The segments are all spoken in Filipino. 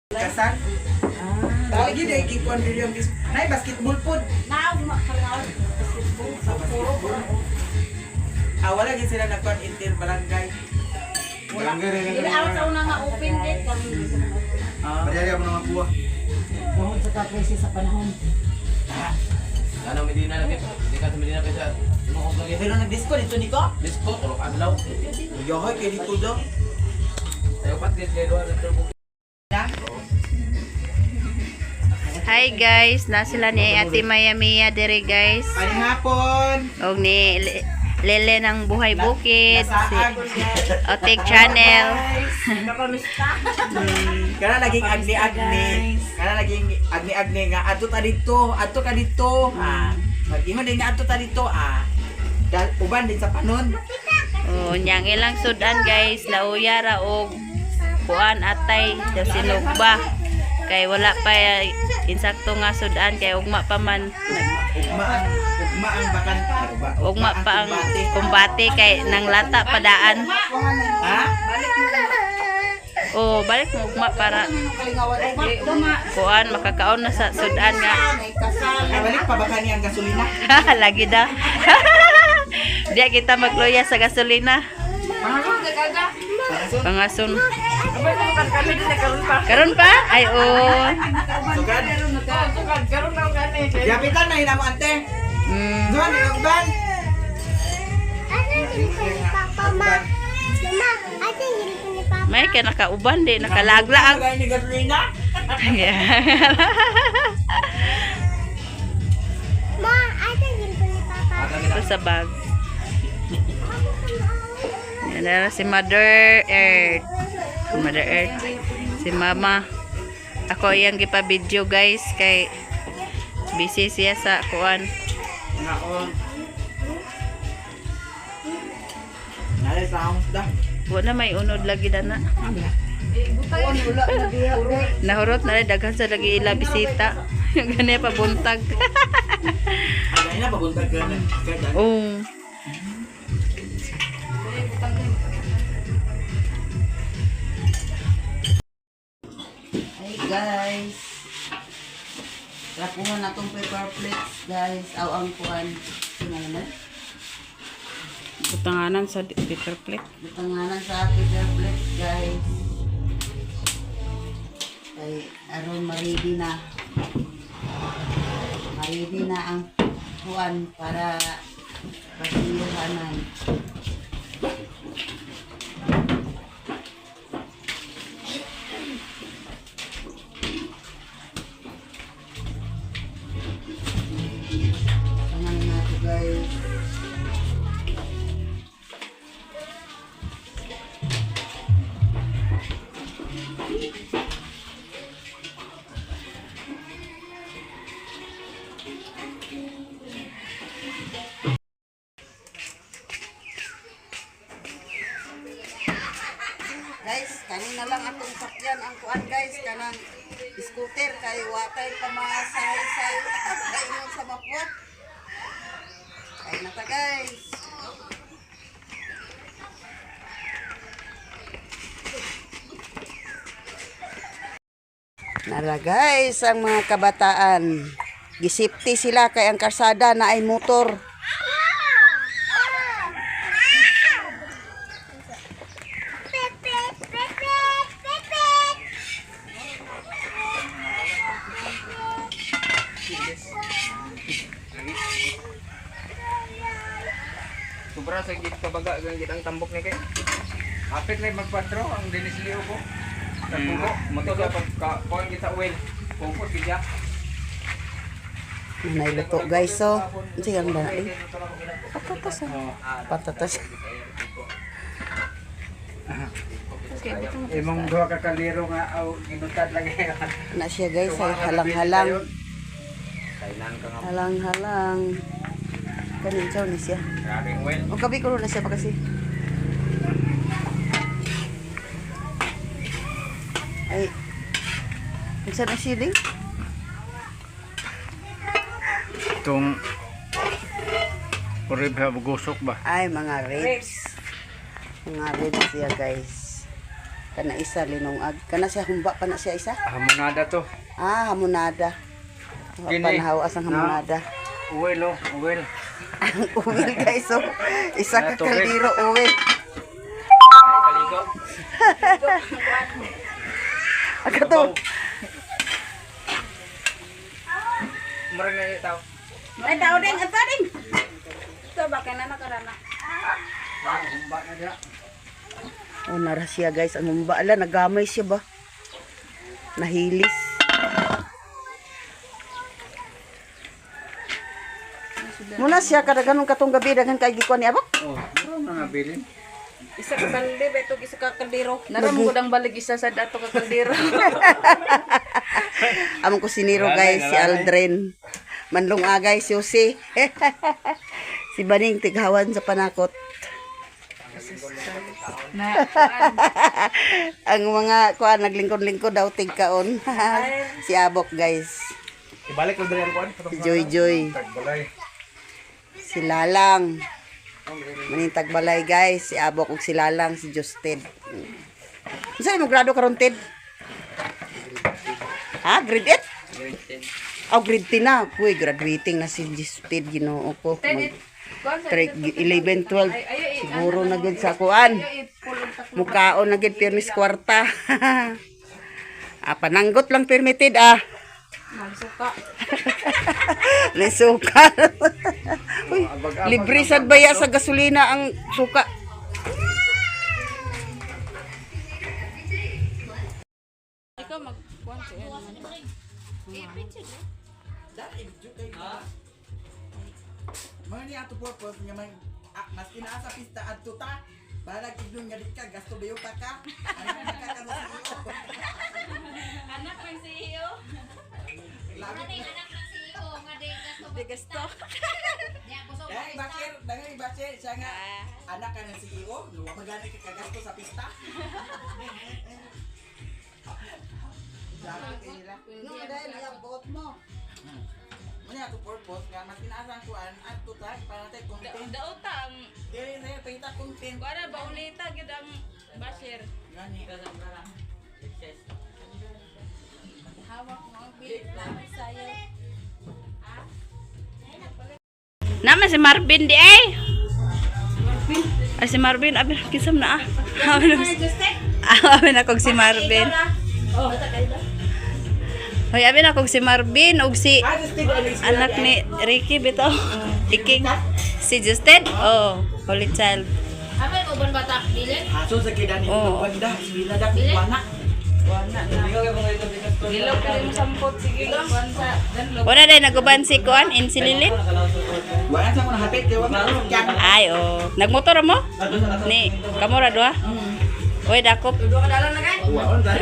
Kasan? Lagi deh kikuan video yang naik basketball pun. Awal lagi sila nagkuan inter barangay. Jadi awal sa una nga open gate kami. Berjaya mo mga buwa. Doon sa kapresi sa panahon. Ano Medina lagi? Di ka sa Medina kaysa nungkog lagi. Pero nag-disco dito niko? Disco, tulog adlaw. Yohoy kay dito do. Tayo pat kay doon ng turbo. Hi guys, na sila ni Ate Maya Mia dire guys. Ay hapon. Og ni Lele ng Buhay Bukid, si Nasaag. Otek Channel. Kana laging agni-agni. Kana laging agni-agni nga adto ta dito, adto ka dito. Mag-ingon din nga adto ta dito uban din sa panon. Oh, nyang ilang sudan guys, lauya ra og kuan atay sa sinugba. Kay wala pa insakto nga sudan kay ugma pa man. Ugma ang bakan. Ugma pa ang kumbate kay nang lata padaan. Ha? Oh, balik mo ugma para kuan makakaon na sa sudan nga. Ay balik pa baka ni ang gasolina. Lagi da. Diya kita magloya sa gasolina. Pangason. Karon pa? Ay oh. Sugad. Yapitan na hinamo ante. Doon ni uban. May ka nakauban di nakalagla ang. Ni gasolina. Ito sa bag. Yan na si Mother Earth. Mother Earth. Si Mama. Ako iyang gipa-video guys kay busy siya sa kuan. Ngaon. Nalay sound da. Wala may unod lagi na. Nahurot na daghan sa lagi ila bisita. Yung ganyan pa buntag. Ay na pabuntag ka na. Oh. Hey guys. Rapungan na itong paper plates guys. Aw ang kuhan. Sinalan. Butanganan sa paper plate. Butanganan sa paper plates guys. Ay, aron maridi na. Maridi na ang kuhan para pasiyuhanan. Tangan natin guys. Guys, kanina lang atong sakyan ang kuan guys, kanang scooter kay watay pa masahay-say kaingon sa mapwat. Kay nata guys. Nara guys, ang mga kabataan. Gisipti sila kay ang karsada na ay motor. Sobra sa git kabaga gang git ang tambok ni kay. Apit lay magpadro ang dinis liyo ko. Tapugo, moto sa pagka kuan kita oil. Pupot gid ya. Nay luto guys so. Unsa ang dana eh? Patatas. Patatas. Imong duha ka kaliro nga aw ginutad lagi. Na siya guys ay halang-halang. Kailan ka nga Halang-halang. Kanin siya ni siya. grabing oil. O gabi ko na siya pa kasi. Ay. Unsa na siling? Itong rib ha gusok ba? Ay mga ribs. Mga ribs siya guys. Kana isa linungag. Kana siya humba pa na siya isa. Hamonada to. Ah, hamonada. Kini. Panahawas ang hamonada. Uwel oh, uwel. Uwil guys, so isa ka Tubig. kaldero uwil. Ay, kaligo. Ako to. Mara na yung tao. Ay, tao din, ato din. Ito, baka na nakarana. Oh, nara siya guys. Ang humba, ala, nagamay siya ba? Nahilis. Muna siya, kada ganun katong gabi, dagan kay gikuan niya ba? Oh, mga bilin. Isa ka balde, beto isa ka kaldero. Naram ko dang balig isa sa dato ka kaldero. Among kusinero guys, si Aldrin. Manlong agay si Jose. Si Baning tighawan sa panakot. Na, Ang mga kuan naglingkod-lingkod daw tigkaon. Si Abok guys. Ibalik ko dali ang kuan. Si Joy Joy. Tagbalay. Si Lalang. Manintag balay guys. Si Abok ug si Lalang, si Justed. Unsa mo grado karon Ted? Ha, grade 8? Oh, grade 10 na. Kuy, graduating na si Justed, Ginoo ko. 11, 12. Siguro na gid sa kuan. Mukaon na gid pirmis kwarta. Pananggot lang permitted Malsuka. Lisuka. Uy, libre sad baya sa gasolina ang suka. Ikaw magkuan sa Mga niya ato purpose nga mas kinaasa pista adto ta. Balag idun nga di ka gasto bayuta ka. Ano ka ka Anak ng CEO. Di gasto. Dahil bakir siya nga anak ka ng CEO, luwa magani ka kagasto sa pista. No, dahil iabot mo. Muna ato purpose nga mas kinaasa ang kuan adto ta para natin content. Daotang. Dili na pita content. Kuana baulita gid ang basher. Gani. Hawak mo ang bilik lang sayo. Nama si Marvin di ay. Ay si Marvin abi kisam na ah. Abi na kog si Marvin. Hoy abi na kog si Marvin ug si anak ni Ricky bitaw. Iking si Justin. Oh, holy child. Apa ko ban bata dili? Aso sa kidani Oo. banda, sila dak wana. Gilog ka rin sampot sige kuan sa danlog. Wala day naguban si kuan insililin. Wana sa mga hapit kay wala yan. Ay oh, nagmotor mo? Ni kamura duha. Oy dakop. Duha ka dalan na kay. Waon ta.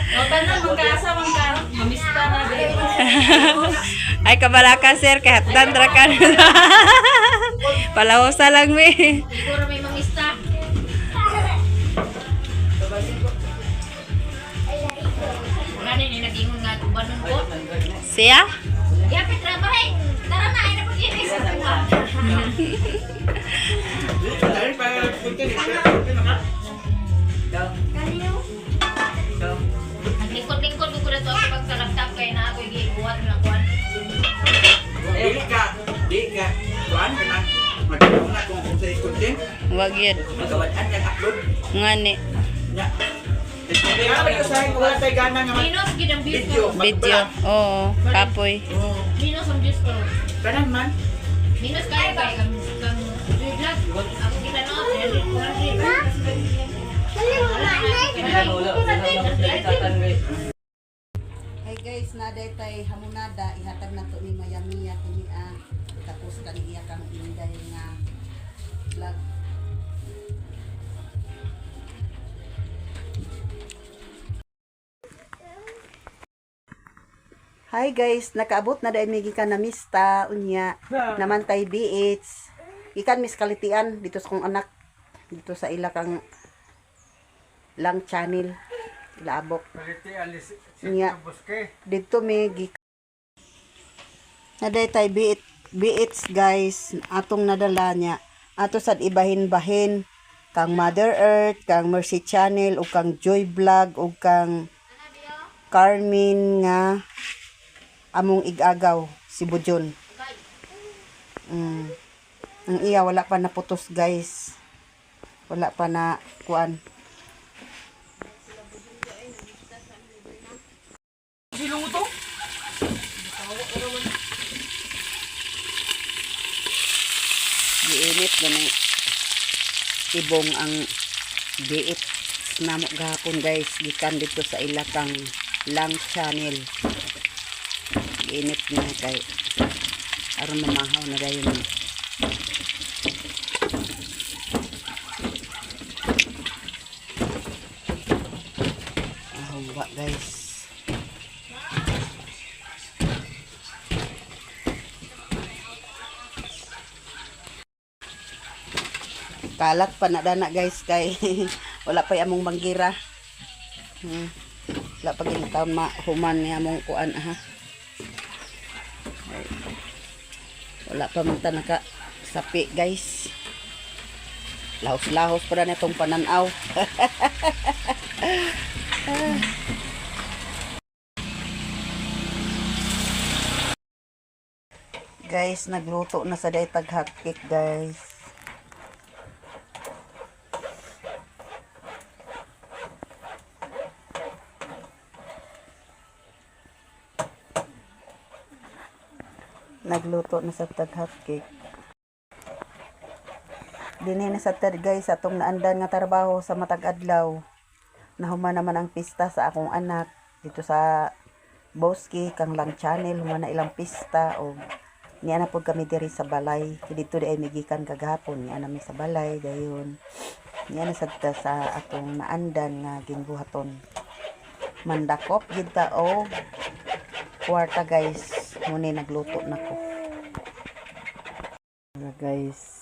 O tanan magkaasa man ka. Mamista na dili. Ay kabalaka sir kay hatdan ra ka. Palahosa lang mi. Siguro may mamista. Gani ni nagingon nga tubanon ko. Siya? Yapit trabahe. Tara na ay na pag-inis sa tuwa. Dahil pa content. Naglingkod-lingkod ko na to ako pagsalagtap kay na ako gibuhat na kuan. Di ka. Kuan ka na. Magkaroon na kung sa content. Wag yun. Magawaan yang upload. Ngani. Nya. Kaya ba yung sa'yo kung wala tayo gana nga Minus gid ang views video. ko. Video. Oo, kapoy. Minus ang views ko. Kanan man. Minus kaya kay kang vlog. Ako kita no. Hey guys, naday tay hamonada ihatag na to ni Mayamiya kini tapos kani iya kang inday nga vlog. Hi guys, nakaabot na dahil may gikan na mista unya naman tay BH. Ikan mis kalitian dito sa kong anak dito sa ila kang lang channel labok. Paliti alis. Nya. Buske. Dito may gikan. Naday tay BH guys atong nadala niya. Ato sad ibahin-bahin kang Mother Earth, kang Mercy Channel, o kang Joy Vlog, o kang Carmen nga among igagaw si Bujon. Ang iya wala pa naputos guys. Wala pa na kuan. Giinit na ng ibong ang diit namo gahapon guys, gikan dito sa ilakang Lang Channel. Giinit niya kay aron mamahaw na dayon. Ba guys. Kalat pa na dana guys kay wala pa among banggira. Wala pa gintaon mahuman ni among kuan ha. Wala pa man ta naka sapi guys. Lahos-lahos pa na itong pananaw. Guys, nagluto na sa day taghakik guys. Nagluto na sa taghakik. Dini na sa tad guys atong naandan nga trabaho sa matag adlaw. Nahuman naman ang pista sa akong anak dito sa Boski kang Lang Channel, human na ilang pista o niya na po kami diri sa balay. Dito di ay migikan kagahapon niya na mi sa balay dayon. Niya na sadta sa atong naandan nga ginbuhaton. Mandakop gid ta o kwarta guys. Muna nagluto na ko. Guys.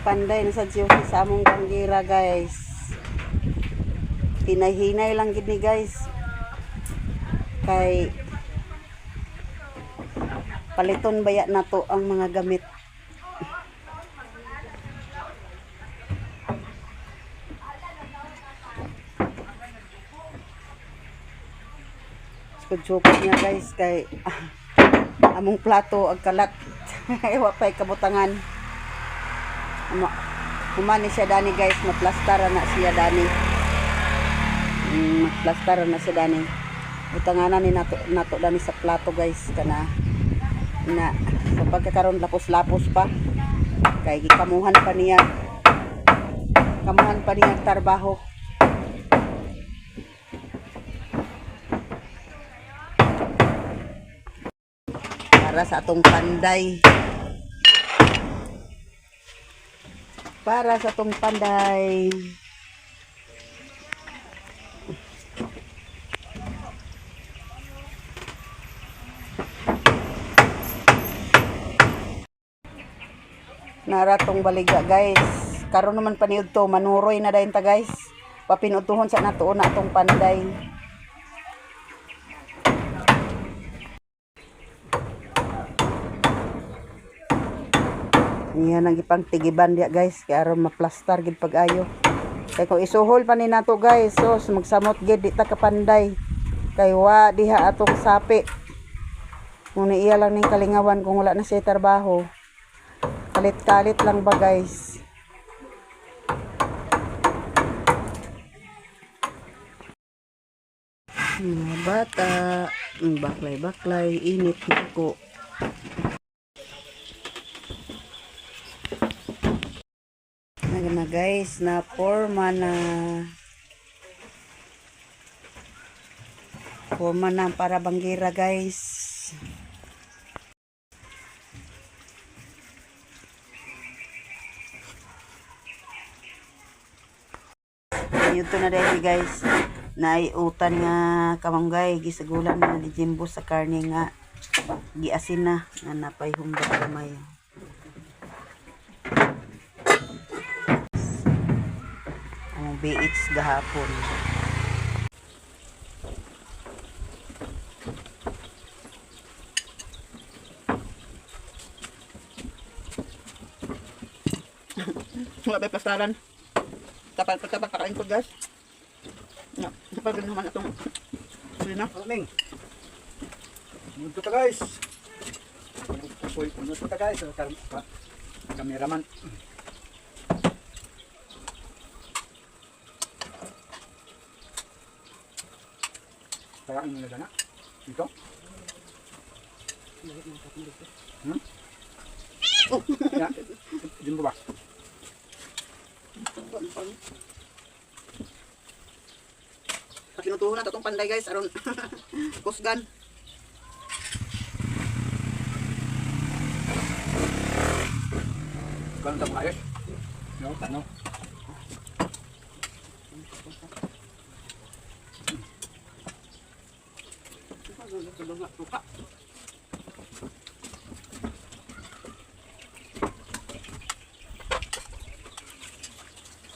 Panday na sa Diyos sa among banggira guys. Hinay-hinay lang gid ni guys. Kay paliton baya na to ang mga gamit. Sukod-sukod niya guys kay among plato ag kalat. Ewa pa'y kabutangan. Humani siya dani guys, maplastara na siya dani. Maplastara na siya dani. Utanganan ni nato dani sa plato guys kana na sa pagkakaroon lapos-lapos pa. Kay kamuhan pa niya trabaho. Para sa atong panday. Para sa tong panday. Naratong baliga guys. Karon naman paniud to, manuroy na dayon ta guys. Papinutuhon sa nato na atong panday. Yan ang ipang tigiban dia guys kaya aron maplastar gid pag-ayo. Kay kung isuhol pa ni nato guys, so magsamot gid di ta kapanday. Kay wa diha atong sapi. Muna iya lang ning kalingawan kung wala na siya trabaho. Kalit-kalit lang ba guys. Mga bata, baklay-baklay, init ko. Na guys, na forma na para banggira guys. Ito na dahil guys. Naiutan nga kamanggay gisagulan na ni Jimbo sa karne nga giasin na nga napay humba kamay. Ang BH gahapon. Wala ba plastaran? Tapal pakain ko guys. Na, tapal din naman itong na. Ming. Munto ta guys. Munto ta guys. Kameraman. Parang nila dana. Ito. Ya, Jimbo ba? Pinutuho na itong panday guys aron kusgan. Kan ta ayos. No, tano.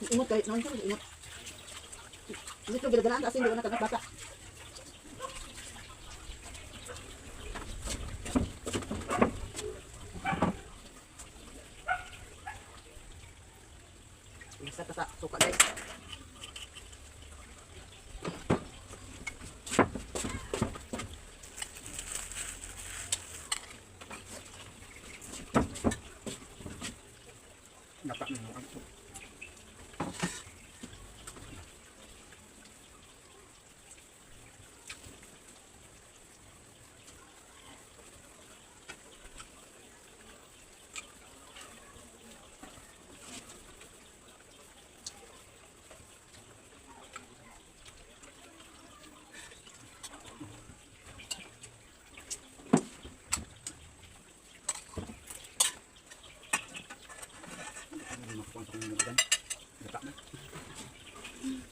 Ingat kahit naman siya, ingat. Dito gilagalaan kasi hindi ko nakagabata. Isa ka sa suka guys. Dapat mo ang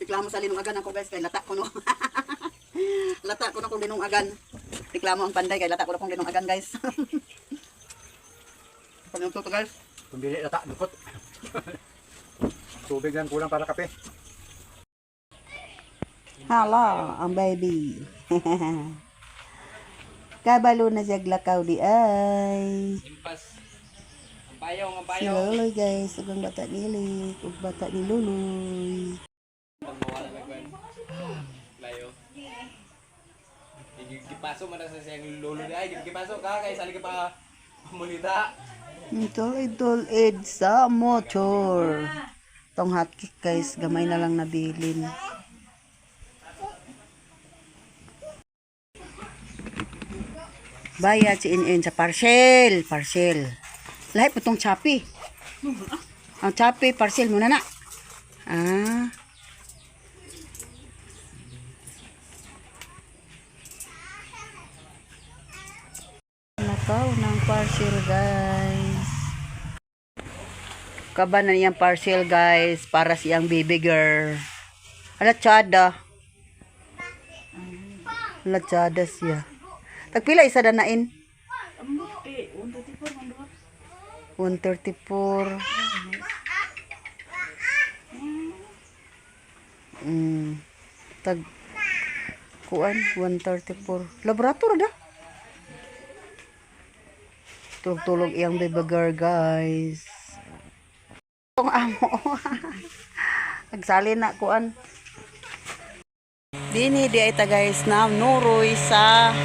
Reklamo sa linong agan ako guys kay lata ko no. Lata ko na kung linong agan. Reklamo ang panday kay lata ko na kung linong agan guys. Pagyan to guys. kung dili lata dukot. Tubig lang kulang para kape. Hala, ang baby. Kabalo na siya glakaw di ay. Impas. Ang payong, ang Si payong. Loloy guys, ug bata ni Lik, ug bata ni Luloy. Mawala na kwan. Layo. Gipaso man na sa siyang lolo na ay gipaso ka kay sali ka pa mulita. Idol Ed sa motor. Tong hotcake guys, gamay na lang nabilin. Bayad si In sa parcel. Lahat po tong chapi. Ang chapi, parcel muna na. Ah. Nakaw ng parcel guys. Kaba na niyang parcel guys para siyang baby girl. Alatsada. Alatsada siya. Tagpila isa danain? 134. Tag kuan 134. Laborator da. Tulog-tulog iyang baby girl guys. Tong amo. Nagsali na kuan. Dini di ay ta guys na nuroy sa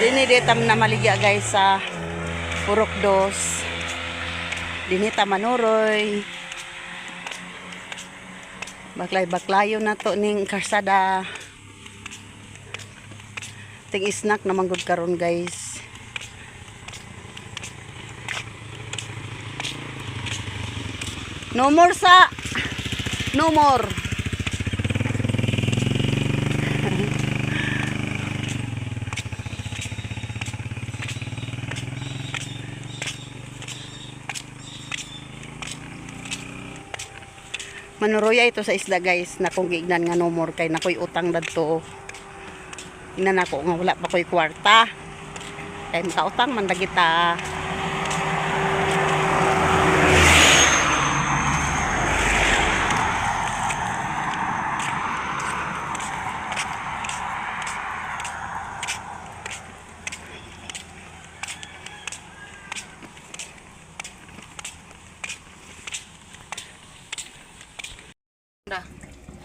dini di tam na maligya guys sa Purok Dos. Dini ta manuroy. Baklay-baklayo na to ning karsada. Ting snack na manggod karon guys. No more sa. No more. Manuroya ito sa isda guys na kung giignan nga no more kay nakoy utang dadto. Inan ako nga wala pa koy kwarta. Kay makautang man dagita.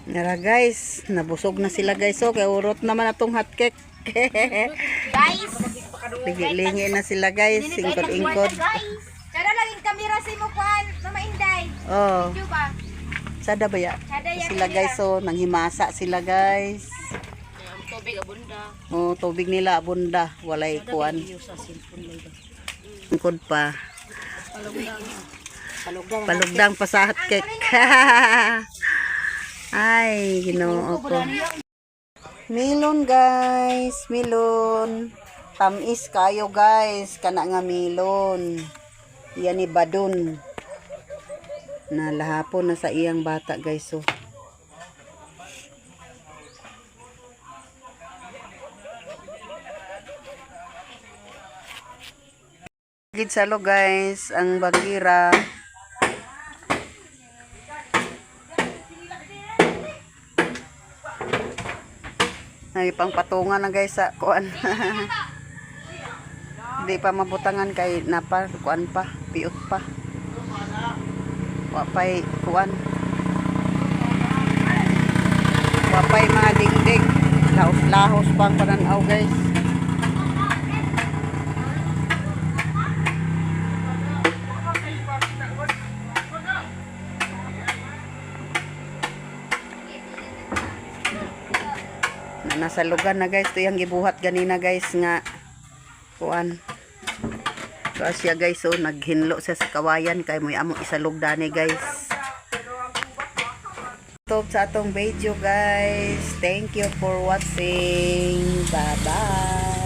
Nara guys, nabusog na sila guys. So, kaya urot naman atong hotcake. Guys, Lingi na sila guys. Ingkod-ingkod. guys. Kada laging kamera sa mo kuan, Mama Inday. Oh, Video ba? sada ba ya? Sada ya Sila guys, so, nanghimasa sila guys. Tubig abunda. Oh, tubig nila abunda. Walay kuan. Ingkod pa. Palugdang pa sa hotcake. Ay, ginoo ko. Milon guys, milon. Tamis kayo guys, kana nga milon. Yan ni Badun. Na lahapon na sa iyang bata guys. So. Gid salo guys, ang bagira. Ay, pang patungan na guys sa kuan. Hindi pa mabutangan kay napa kuan pa, piot pa. Wapay kuan. Wapay mga dingding. Lahos-lahos pang pananaw guys. Nasa lugar na guys, ito yung gibuhat ganina guys nga kuan. So siya guys, so naghinlo siya sa kawayan kay mo amo isalog dani guys. Stop sa atong video guys. Thank you for watching. Bye bye.